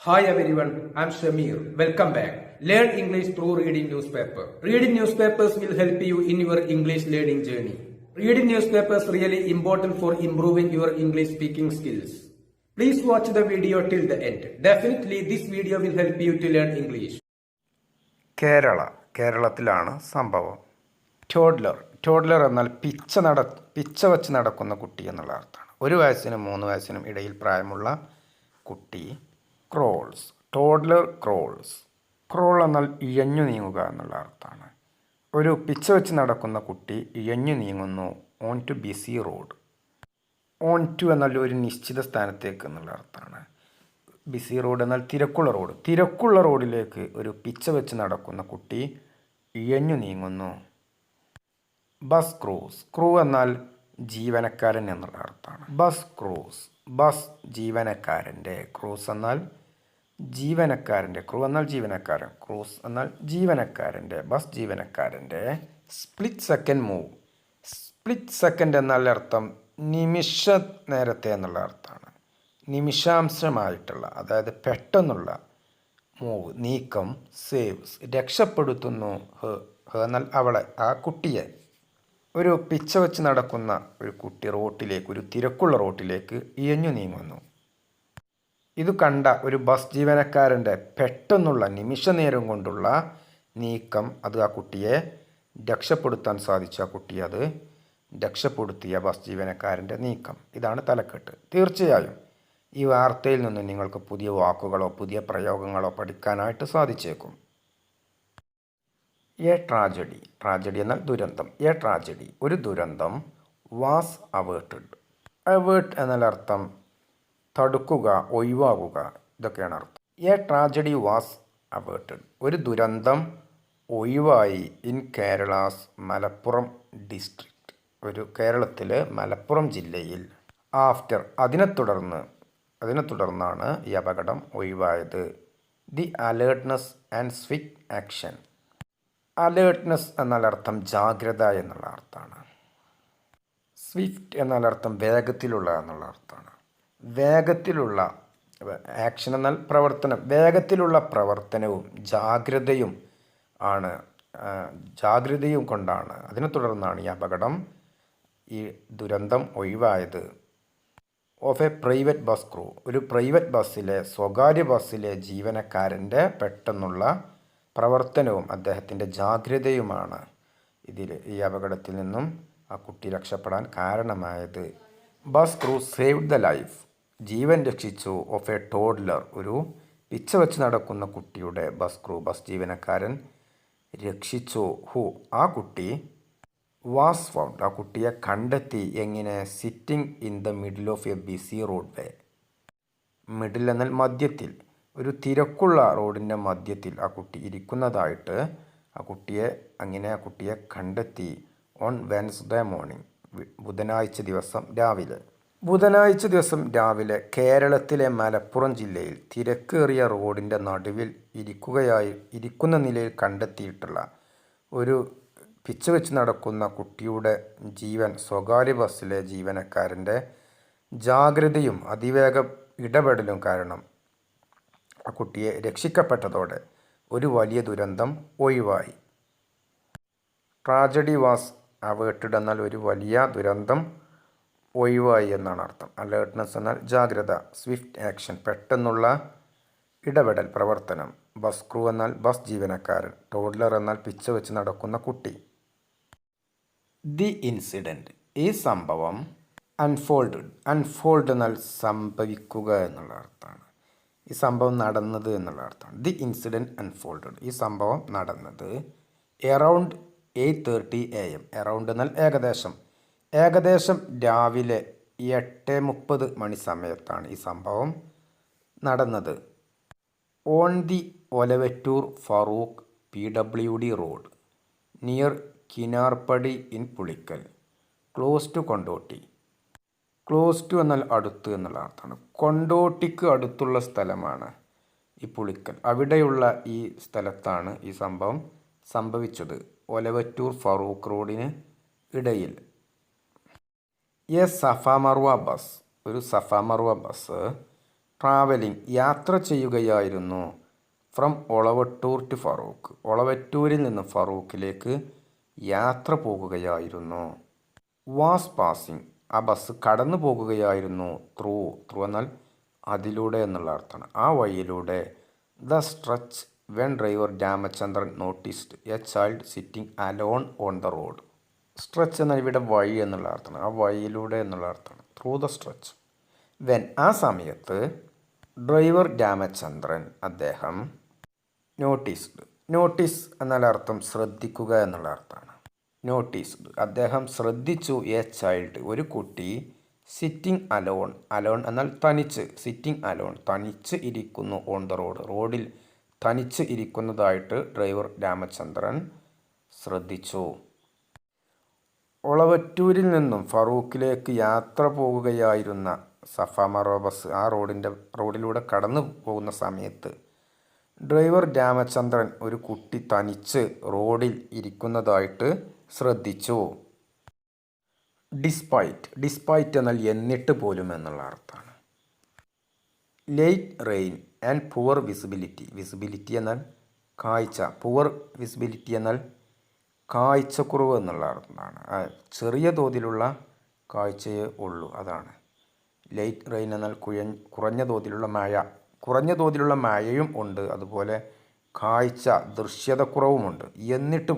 Hi everyone, I'm Shamir. Welcome back. Learn English through reading newspaper. Reading newspapers will help you in your English learning journey. Reading newspapers really important for improving your English speaking skills. Please watch the video till the end. Definitely this video will help you to learn English. കേരളത്തിലാണ് സംഭവം. Toddler എന്നാൽ പിച്ച വച്ച് നടക്കുന്ന കുട്ടി എന്നുള്ള അർത്ഥമാണ്. 1 വയസ്സിനും 3 വയസ്സിനും ഇടയിൽ പ്രായമുള്ള കുട്ടി. ടോഡ്ലർ ക്രോൾസ്. ക്രോൾ എന്നാൽ ഇഴഞ്ഞു നീങ്ങുക എന്നുള്ള അർത്ഥമാണ്. ഒരു പിച്ച വെച്ച് നടക്കുന്ന കുട്ടി ഇഴഞ്ഞു നീങ്ങുന്നു. On to busy road. On to എന്നാൽ ഒരു നിശ്ചിത സ്ഥാനത്തേക്ക് എന്നുള്ള അർത്ഥമാണ്. ബിസി റോഡ് എന്നാൽ തിരക്കുള്ള റോഡിലേക്ക് ഒരു പിച്ച വെച്ച് നടക്കുന്ന കുട്ടി ഇഴഞ്ഞു നീങ്ങുന്നു. ക്രൂ എന്നാൽ ജീവനക്കാരൻ എന്നുള്ള അർത്ഥമാണ്. ബസ് ജീവനക്കാരൻ്റെ. ക്രൂസ് എന്നാൽ ജീവനക്കാരൻ്റെ. ക്രൂ എന്നാൽ ജീവനക്കാരൻ. ക്രൂസ് എന്നാൽ ജീവനക്കാരൻ്റെ. ബസ് ജീവനക്കാരൻ്റെ. സ്പ്ലിറ്റ് സെക്കൻഡ് എന്നാൽ അർത്ഥം നിമിഷ നേരത്തെ എന്നുള്ള അർത്ഥമാണ്. നിമിഷാംശമായിട്ടുള്ള, അതായത് പെട്ടെന്നുള്ള മൂവ്, നീക്കം. സേവ്സ് രക്ഷപ്പെടുത്തുന്നു. എന്നാൽ അവളെ, ആ കുട്ടിയെ. ഒരു പിച്ച വെച്ച് നടക്കുന്ന ഒരു കുട്ടി ഒരു തിരക്കുള്ള റോട്ടിലേക്ക് ഇഴഞ്ഞു നീങ്ങുന്നു. ഇത് കണ്ട ഒരു ബസ് ജീവനക്കാരൻ്റെ പെട്ടെന്നുള്ള നിമിഷനേരം കൊണ്ടുള്ള നീക്കം അത് ആ കുട്ടിയെ രക്ഷപ്പെടുത്താൻ സാധിച്ചു. ആ കുട്ടിയെ അത് രക്ഷപ്പെടുത്തിയ ബസ് ജീവനക്കാരൻ്റെ നീക്കം. ഇതാണ് തലക്കെട്ട്. തീർച്ചയായും ഈ വാർത്തയിൽ നിന്ന് നിങ്ങൾക്ക് പുതിയ വാക്കുകളോ പുതിയ പ്രയോഗങ്ങളോ പഠിക്കാനായിട്ട് സാധിച്ചേക്കും. ട്രാജഡി എന്നാൽ ദുരന്തം. ഒരു ദുരന്തം വാസ് അവേർട്ടഡ്. എന്നാൽ അർത്ഥം തടുക്കുക, ഒഴിവാകുക, ഇതൊക്കെയാണ് അർത്ഥം. Tragedy was averted. ഒരു ദുരന്തം ഒഴിവായി ഇൻ കേരളാസ് മലപ്പുറം ഡിസ്ട്രിക്റ്റ്. കേരളത്തിലെ മലപ്പുറം ജില്ലയിൽ. ആഫ്റ്റർ അതിനെ തുടർന്നാണ് ഈ അപകടം ഒഴിവായത്. The alertness and swift action. Alertness എന്നാൽ അർത്ഥം ജാഗ്രത എന്നുള്ള അർത്ഥമാണ്. സ്വിഫ്റ്റ് എന്നാൽ അർത്ഥം വേഗത്തിലുള്ള എന്നുള്ള അർത്ഥമാണ്. വേഗത്തിലുള്ള ആക്ഷൻ എന്നാൽ പ്രവർത്തനം. വേഗത്തിലുള്ള പ്രവർത്തനവും ജാഗ്രതയും കൊണ്ടാണ്, അതിനെ തുടർന്നാണ് ഈ അപകടം, ഈ ദുരന്തം ഒഴിവായത്. Of a private bus crew. ഒരു സ്വകാര്യ ബസ്സിലെ ജീവനക്കാരൻ്റെ പെട്ടെന്നുള്ള പ്രവർത്തനവും അദ്ദേഹത്തിൻ്റെ ജാഗ്രതയുമാണ് ഈ അപകടത്തിൽ നിന്നും ആ കുട്ടി രക്ഷപ്പെടാൻ കാരണമായത്. Bus crew saved the life. ജീവൻ രക്ഷിച്ചു. Of a toddler. ഒരു പിച്ച വെച്ച് നടക്കുന്ന കുട്ടിയുടെ ബസ് ജീവനക്കാരൻ രക്ഷിച്ചു. ആ കുട്ടി വാസ് ഫൗണ്ട്. ആ കുട്ടിയെ കണ്ടെത്തി. എങ്ങനെ? Sitting in the middle of a busy road way. Middle എന്നാൽ മധ്യത്തിൽ. ഒരു തിരക്കുള്ള റോഡിൻ്റെ മധ്യത്തിൽ ആ കുട്ടി ഇരിക്കുന്നതായിട്ട് ആ കുട്ടിയെ കണ്ടെത്തി. On Wednesday morning. ബുധനാഴ്ച ദിവസം രാവിലെ കേരളത്തിലെ മലപ്പുറം ജില്ലയിൽ തിരക്കേറിയ റോഡിൻ്റെ നടുവിൽ ഇരിക്കുന്ന നിലയിൽ കണ്ടെത്തിയിട്ടുള്ള ഒരു പിച്ച വെച്ച് നടക്കുന്ന കുട്ടിയുടെ ജീവൻ സ്വകാര്യ ബസ്സിലെ ജീവനക്കാരൻ്റെ ജാഗ്രതയും അതിവേഗ ഇടപെടലും കാരണം ആ കുട്ടിയെ രക്ഷിക്കപ്പെട്ടതോടെ ഒരു വലിയ ദുരന്തം ഒഴിവായി. ട്രാജഡി വാസ് അവേർട്ടഡ് എന്നാൽ ഒരു വലിയ ദുരന്തം ഒഴിവായി എന്നാണ് അർത്ഥം. അലേർട്ട്നെസ് എന്നാൽ ജാഗ്രത. സ്വിഫ്റ്റ് ആക്ഷൻ പെട്ടെന്നുള്ള ഇടപെടൽ, പ്രവർത്തനം. ബസ് ക്രൂ എന്നാൽ ബസ് ജീവനക്കാരൻ. ടോഡ്ലർ എന്നാൽ പിച്ച വെച്ച് നടക്കുന്ന കുട്ടി. The incident. ഈ സംഭവം. അൺഫോൾഡ് എന്നാൽ സംഭവിക്കുക എന്നുള്ള അർത്ഥമാണ്. ഈ സംഭവം നടന്നത് എന്നുള്ള അർത്ഥമാണ്. The incident unfolded. ഈ സംഭവം നടന്നത് എറൗണ്ട് 8:30 AM. എറൗണ്ട് എന്നാൽ ഏകദേശം രാവിലെ 8:30 മണി സമയത്താണ് ഈ സംഭവം നടന്നത്. On the Olavattur Feroke PWD road near Kinarpadi in Pulikkal. Close to Kondotty. Close to എന്നാൽ അടുത്ത് എന്നുള്ള അർത്ഥമാണ്. കൊണ്ടോട്ടിക്ക് അടുത്തുള്ള സ്ഥലമാണ് ഈ പുളിക്കൽ. അവിടെയുള്ള ഈ സ്ഥലത്താണ് ഈ സംഭവം സംഭവിച്ചത്. ഒലവറ്റൂർ ഫറൂഖ് റോഡിന് ഇടയിൽ. ഒരു സഫ മർവ ബസ് ട്രാവലിംഗ് യാത്ര ചെയ്യുകയായിരുന്നു. ഫ്രം ഒളവട്ടൂർ ടു ഫറൂഖ് ഒളവറ്റൂരിൽ നിന്ന് ഫറൂഖിലേക്ക് യാത്ര പോകുകയായിരുന്നു. വാസ് പാസിംഗ് ആ ബസ് കടന്നു പോകുകയായിരുന്നു. ത്രൂ എന്നാൽ അതിലൂടെ എന്നുള്ള അർത്ഥമാണ്. ആ വഴിയിലൂടെ. The stretch when driver Ramachandran noticed A child sitting alone on the road. Stretch എന്നാൽ ഇവിടെ വഴി എന്നുള്ള അർത്ഥമാണ്. ആ വഴിയിലൂടെ എന്നുള്ള അർത്ഥമാണ്. Through the stretch. വെൻ ആ സമയത്ത് ഡ്രൈവർ രാമചന്ദ്രൻ അദ്ദേഹം നോട്ടീസ് എന്നാൽ അർത്ഥം ശ്രദ്ധിക്കുക എന്നുള്ള അർത്ഥമാണ്. നോട്ടീസ്ഡ് അദ്ദേഹം ശ്രദ്ധിച്ചു എ ചൈൽഡ് ഒരു കുട്ടി സിറ്റിംഗ് അലോൺ എന്നാൽ തനിച്ച്. സിറ്റിംഗ് അലോൺ തനിച്ച് ഇരിക്കുന്നു. ഓൺ ദ റോഡിൽ തനിച്ച് ഇരിക്കുന്നതായിട്ട് ഡ്രൈവർ രാമചന്ദ്രൻ ശ്രദ്ധിച്ചു. ഒളവറ്റൂരിൽ നിന്നും ഫറൂഖിലേക്ക് യാത്ര പോകുകയായിരുന്ന സഫ മറോ ബസ് ആ റോഡിലൂടെ കടന്നു പോകുന്ന സമയത്ത് ഡ്രൈവർ രാമചന്ദ്രൻ ഒരു കുട്ടി തനിച്ച് റോഡിൽ ഇരിക്കുന്നതായിട്ട് ശ്രദ്ധിച്ചു. ഡിസ്പൈറ്റ് എന്നാൽ എന്നിട്ട് പോലും എന്നുള്ള അർത്ഥമാണ്. Late rain and poor visibility എന്നാൽ കാഴ്ച. പുവർ വിസിബിലിറ്റി എന്നാൽ കാഴ്ചക്കുറവ് എന്നുള്ള അർത്ഥമാണ്. ചെറിയ തോതിലുള്ള കാഴ്ചയേ ഉള്ളൂ, അതാണ്. ലേറ്റ് റെയിൻ എന്നാൽ കുറഞ്ഞ തോതിലുള്ള മഴയും ഉണ്ട്. അതുപോലെ കാഴ്ച ദൃശ്യതക്കുറവുമുണ്ട്. എന്നിട്ട്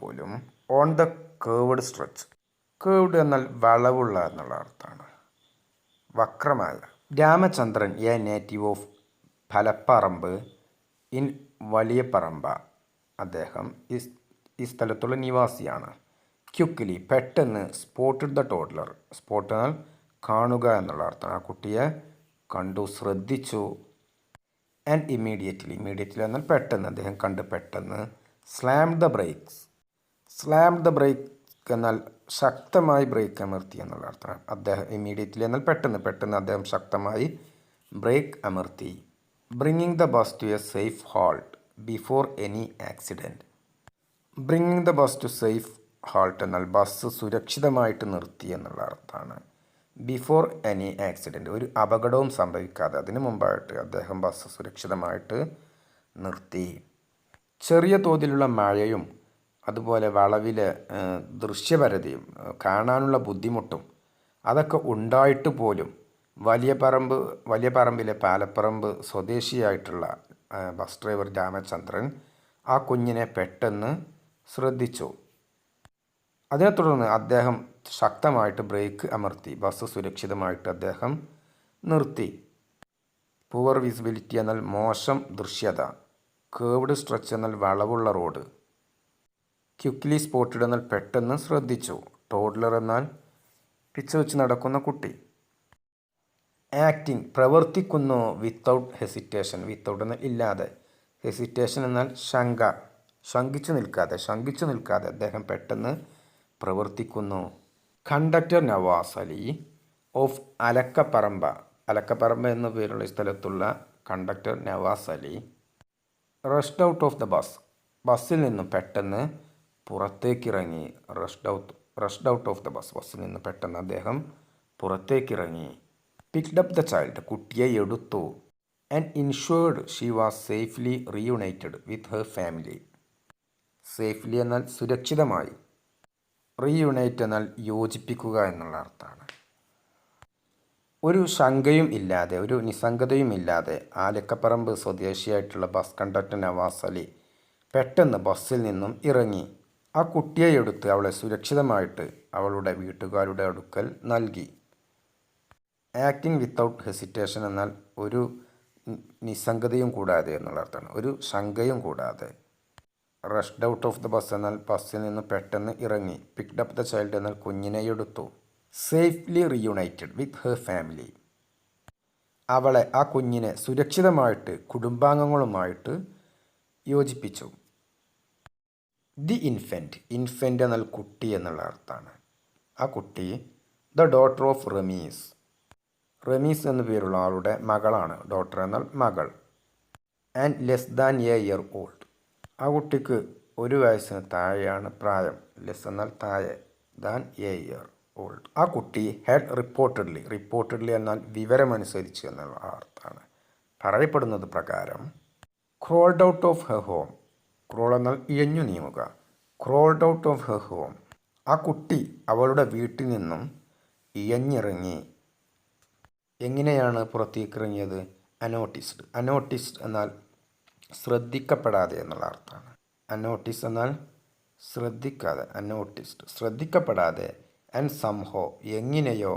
പോലും on the curved stretch. Curved എന്നാൽ വളവുള്ള എന്നുള്ള അർത്ഥമാണ്, വക്രമായ. Ramachandran a native of Palapparamba in Valiya Paramba അദ്ദേഹം ഈ സ്ഥലത്തുള്ള നിവാസിയാണ്. ക്യുക്ക്ലി പെട്ടെന്ന് സ്പോട്ടഡ് ദ ടോഡ്ലർ. സ്പോട്ട് എന്നാൽ കാണുക എന്നുള്ള അർത്ഥമാണ്. ആ കുട്ടിയെ കണ്ടു, ശ്രദ്ധിച്ചു. ആൻഡ് ഇമ്മീഡിയറ്റ്ലി എന്നാൽ പെട്ടെന്ന് അദ്ദേഹം കണ്ട് പെട്ടെന്ന്. സ്ലാംഡ് ദ ബ്രേക്ക് എന്നാൽ ശക്തമായി ബ്രേക്ക് അമർത്തി എന്നുള്ള അർത്ഥമാണ്. അദ്ദേഹം ഇമ്മീഡിയറ്റ്ലി എന്നാൽ പെട്ടെന്ന് അദ്ദേഹം ശക്തമായി ബ്രേക്ക് അമർത്തി. Bringing the bus to a safe halt before any accident. Bringing the bus to safe halt എന്നാൽ ബസ് സുരക്ഷിതമായിട്ട് നിർത്തി എന്നുള്ള അർത്ഥമാണ്. ബിഫോർ എനി ആക്സിഡൻറ്റ് ഒരു അപകടവും സംഭവിക്കാതെ അതിനു മുമ്പായിട്ട് അദ്ദേഹം ബസ് സുരക്ഷിതമായിട്ട് നിർത്തി. ചെറിയ തോതിലുള്ള മഴയും അതുപോലെ വളവിലെ ദൃശ്യപരതയും കാണാനുള്ള ബുദ്ധിമുട്ടും അതൊക്കെ ഉണ്ടായിട്ട് പോലും വലിയ പറമ്പിലെ പാലപ്പറമ്പ് സ്വദേശിയായിട്ടുള്ള ബസ് ഡ്രൈവർ രാമചന്ദ്രൻ ആ കുഞ്ഞിനെ പെട്ടെന്ന് ശ്രദ്ധിച്ചു. അതിനെ തുടർന്ന് അദ്ദേഹം ശക്തമായിട്ട് ബ്രേക്ക് അമർത്തി. ബസ് സുരക്ഷിതമായിട്ട് അദ്ദേഹം നിർത്തി. പുവർ വിസിബിലിറ്റി എന്നാൽ മോശം ദൃശ്യത. കേർവ്ഡ് സ്ട്രെച്ച് എന്നാൽ വളവുള്ള റോഡ്. ക്വിക്ക്ലി സ്പോട്ടഡ് എന്നാൽ പെട്ടെന്ന് ശ്രദ്ധിച്ചു. ടോഡ്ലർ എന്നാൽ പിച്ച വെച്ച് നടക്കുന്ന കുട്ടി. ആക്ടിങ് പ്രവർത്തിക്കുന്നു. വിത്തൗട്ട് ഹെസിറ്റേഷൻ എന്നാൽ ഇല്ലാതെ. ഹെസിറ്റേഷൻ എന്നാൽ ശങ്കിച്ചു നിൽക്കാതെ അദ്ദേഹം പെട്ടെന്ന് പ്രവർത്തിക്കുന്നു. കണ്ടക്ടർ നവാസ് അലി ഓഫ് അലക്കപ്പറമ്പ എന്ന പേരുള്ള സ്ഥലത്തുള്ള conductor Navas Ali rushed out of the ബസ്സിൽ നിന്നും പെട്ടെന്ന് പുറത്തേക്കിറങ്ങി. റഷ്ഡ് ഔട്ട് ഓഫ് ദ ബസ്സിൽ നിന്ന് പെട്ടെന്ന് അദ്ദേഹം പുറത്തേക്കിറങ്ങി. പിക്ഡ് അപ്പ് ദ ചൈൽഡ് കുട്ടിയെ എടുത്തു. And ensured she was safely reunited with her family. Safely എന്നാൽ സുരക്ഷിതമായി. റീയുണൈറ്റ് എന്നാൽ യോജിപ്പിക്കുക എന്നുള്ള അർത്ഥമാണ്. ഒരു ശങ്കയും ഇല്ലാതെ ഒരു നിസ്സംഗതയും ഇല്ലാതെ ആലക്കപ്പറമ്പ് സ്വദേശിയായിട്ടുള്ള ബസ് കണ്ടക്ടർ നവാസ് അലി പെട്ടെന്ന് ബസ്സിൽ നിന്നും ഇറങ്ങി. ആ കുട്ടിയെ എടുത്ത് അവളെ സുരക്ഷിതമായിട്ട് അവളുടെ വീട്ടുകാരുടെ അടുക്കൽ നൽകി. ആക്ടിങ് വിത്തൗട്ട് ഹെസിറ്റേഷൻ എന്നാൽ ഒരു നിസ്സംഗതയും കൂടാതെ എന്നുള്ള അർത്ഥമാണ്, ഒരു ശങ്കയും കൂടാതെ. Rushed out of the bus എന്നാൽ ബസ്സിൽ നിന്ന് പെട്ടെന്ന് ഇറങ്ങി. പിക്ഡ് അപ്പ് ദ ചൈൽഡ് എന്നാൽ കുഞ്ഞിനെ എടുത്തു. Safely reunited with her family അവളെ ആ കുഞ്ഞിനെ സുരക്ഷിതമായിട്ട് കുടുംബാംഗങ്ങളുമായിട്ട് യോജിപ്പിച്ചു. ദി ഇൻഫൻറ്റ് എന്നാൽ കുട്ടി എന്നുള്ള അർത്ഥമാണ്. ആ കുട്ടി ദ ഡോട്ടർ ഓഫ് റമീസ് എന്നു പേരുള്ള ആളുടെ മകളാണ്. ഡോട്ടർ എന്നാൽ മകൾ. And less than A year old ആ കുട്ടിക്ക് 1 വയസ്സിന് താഴെയാണ് പ്രായം. ലെസ് എന്നാൽ താഴെ, ദാൻ എ ഇയർ ഓൾഡ്. ആ കുട്ടി ഹാഡ് റിപ്പോർട്ടഡ്ലി എന്നാൽ വിവരമനുസരിച്ച് എന്നുള്ള അർത്ഥമാണ്. പറയപ്പെടുന്നത് പ്രകാരം crawled out of her home. Crawl എന്നാൽ ഇഴഞ്ഞു നീങ്ങുക. Crawled out of her home. ആ കുട്ടി അവളുടെ വീട്ടിൽ നിന്നും ഇഴഞ്ഞിറങ്ങി. എങ്ങനെയാണ് പുറത്തേക്ക് ഇറങ്ങിയത്? അനോട്ടിസ്ഡ് എന്നാൽ ശ്രദ്ധിക്കപ്പെടാതെ എന്നുള്ള അർത്ഥമാണ്. അനോട്ടിസ് എന്നാൽ ശ്രദ്ധിക്കാതെ, ശ്രദ്ധിക്കപ്പെടാതെ. ആൻഡ് സംഹൗ എങ്ങനെയോ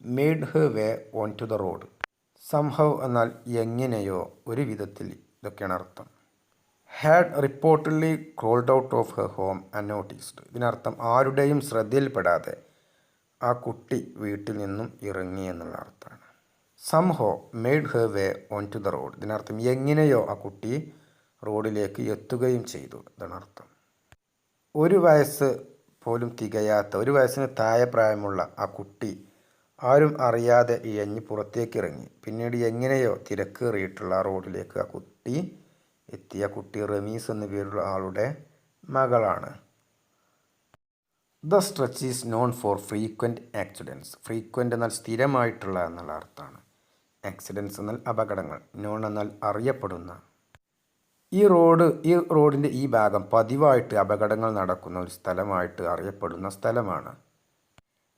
made her way on to the road. Somehow എന്നാൽ എങ്ങനെയോ, ഒരു വിധത്തിൽ, ഇതൊക്കെയാണ് അർത്ഥം. Had reportedly crawled out of her home unnoticed. ഇതിനർത്ഥം ആരുടെയും ശ്രദ്ധയിൽപ്പെടാതെ ആ കുട്ടി വീട്ടിൽ നിന്നും ഇറങ്ങി എന്നുള്ള അർത്ഥമാണ്. Somehow made her way on to the road. ഇതിനർത്ഥം എങ്ങനെയോ ആ കുട്ടി റോഡിലേക്ക് എത്തുകയും ചെയ്തു, ഇതാണ് അർത്ഥം. ഒരു വയസ്സ് പോലും തികയാത്ത, ഒരു വയസ്സിന് താഴെ പ്രായമുള്ള ആ കുട്ടി ആരും അറിയാതെ ഇഴഞ്ഞ് പുറത്തേക്ക് ഇറങ്ങി. പിന്നീട് എങ്ങനെയോ തിരക്കേറിയിട്ടുള്ള ആ റോഡിലേക്ക് ആ കുട്ടി എത്തിയ കുട്ടി റമീസ് എന്ന പേരുള്ള ആളുടെ മകളാണ്. The stretch is known for frequent accidents. Frequent എന്നാൽ സ്ഥിരമായിട്ടുള്ള എന്നുള്ള അർത്ഥമാണ്. ആക്സിഡൻറ്റ്സ് എന്നാൽ അപകടങ്ങൾ. നോൺ എന്നാൽ അറിയപ്പെടുന്ന. ഈ റോഡിൻ്റെ ഈ ഭാഗം പതിവായിട്ട് അപകടങ്ങൾ നടക്കുന്ന ഒരു സ്ഥലമായിട്ട് അറിയപ്പെടുന്ന സ്ഥലമാണ്.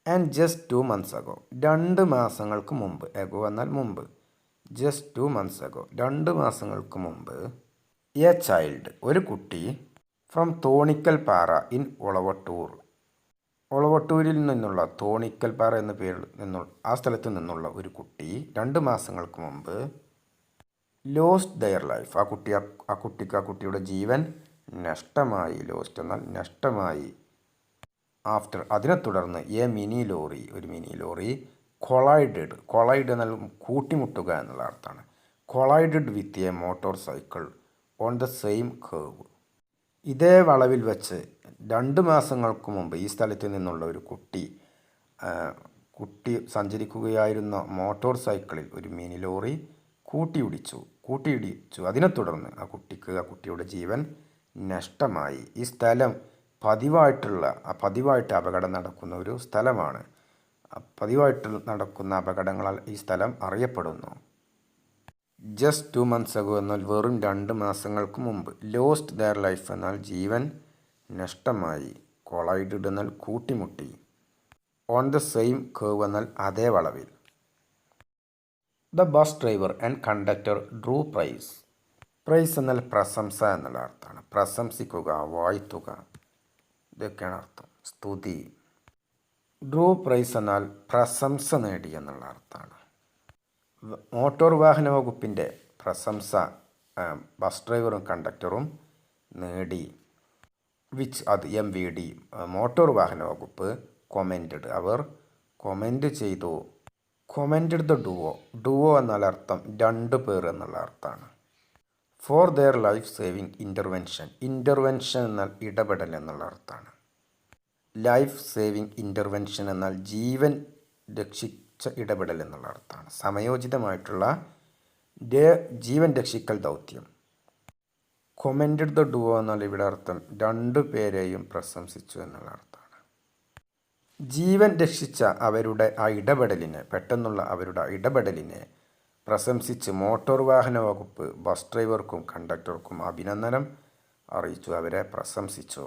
And just 2 months ago. 2 മാസങ്ങൾക്ക് മുമ്പ്. എഗോ എന്നാൽ മുമ്പ്. Just 2 months ago. 2 മാസങ്ങൾക്ക് മുമ്പ്. എ ചൈൽഡ് ഒരു കുട്ടി ഫ്രം തോണിക്കൽ പാറ ഇൻ ഒളവട്ടൂർ. ഒളവട്ടൂരിൽ നിന്നുള്ള തോണിക്കൽ പാറ എന്ന പേരിൽ നിന്നുള്ള ആ സ്ഥലത്ത് നിന്നുള്ള ഒരു കുട്ടി 2 മാസങ്ങൾക്ക് മുമ്പ് ലോസ്റ്റ് ദെയർ ലൈഫ്. ആ കുട്ടിയുടെ ജീവൻ നഷ്ടമായി. ലോസ്റ്റ് എന്നാൽ നഷ്ടമായി. ആഫ്റ്റർ അതിനെ തുടർന്ന് ഒരു മിനി ലോറി കൊളൈഡ് എന്നാൽ കൂട്ടിമുട്ടുക എന്നുള്ള അർത്ഥമാണ്. Collided with a motor cycle on the same curve. ഇതേ വളവിൽ വെച്ച് 2 മാസങ്ങൾക്ക് മുമ്പ് ഈ സ്ഥലത്ത് നിന്നുള്ള ഒരു കുട്ടി സഞ്ചരിക്കുകയായിരുന്ന മോട്ടോർ സൈക്കിളിൽ ഒരു മിനി ലോറി കൂട്ടിയിടിച്ചു. അതിനെ തുടർന്ന് ആ കുട്ടിയുടെ ജീവൻ നഷ്ടമായി. ഈ സ്ഥലം പതിവായിട്ട് അപകടം നടക്കുന്ന ഒരു സ്ഥലമാണ്. പതിവായിട്ട് നടക്കുന്ന അപകടങ്ങളാൽ ഈ സ്ഥലം അറിയപ്പെടുന്നു. ജസ്റ്റ് 2 months ago എന്നാൽ വെറും 2 മാസങ്ങൾക്ക് മുമ്പ്. ലോസ്റ്റ് ദെയർ ലൈഫ് എന്നാൽ ജീവൻ നഷ്ടമായി. കൊളൈഡഡ് എന്നാൽ കൂട്ടിമുട്ടി. ഓൺ ദ സെയിം കേവ് എന്നാൽ അതേ വളവിൽ. The bus driver and conductor drew praise. Praise എന്നാൽ പ്രശംസ എന്നുള്ള അർത്ഥമാണ്. പ്രശംസിക്കുക, വാഴ്ത്തുക, ഇതൊക്കെയാണ് അർത്ഥം. സ്തുതി. ഡ്രൂ പ്രൈസ് എന്നാൽ പ്രശംസ നേടി എന്നുള്ള അർത്ഥമാണ്. മോട്ടോർ വാഹന വകുപ്പിൻ്റെ പ്രശംസ ബസ് ഡ്രൈവറും കണ്ടക്ടറും നേടി. അത് MVD മോട്ടോർ വാഹന വകുപ്പ് കൊമെൻറ്റഡ് അവർ കൊമെൻറ്റ് ചെയ്തു. കൊമെൻറ്റഡ് ദ ഡുവോ എന്നാൽ അർത്ഥം 2 പേർ എന്നുള്ള അർത്ഥമാണ്. For their life saving intervention എന്നാൽ ഇടപെടൽ എന്നുള്ള അർത്ഥമാണ്. ലൈഫ് സേവിങ് ഇൻ്റർവെൻഷൻ എന്നാൽ ജീവൻ രക്ഷിച്ച ഇടപെടൽ എന്നുള്ള അർത്ഥമാണ്. സമയോചിതമായിട്ടുള്ള ജീവൻ രക്ഷിക്കൽ ദൗത്യം. കൊമെൻറ്റഡ് ദ ഡുവോ എന്നാൽ ഇവിടെ അർത്ഥം 2 പേരെയും പ്രശംസിച്ചു എന്നുള്ള അർത്ഥമാണ്. ജീവൻ രക്ഷിച്ച അവരുടെ ഇടപെടലിനെ പ്രശംസിച്ച് മോട്ടോർ വാഹന വകുപ്പ് ബസ് ഡ്രൈവർക്കും കണ്ടക്ടർക്കും അഭിനന്ദനം അറിയിച്ചു, അവരെ പ്രശംസിച്ചു.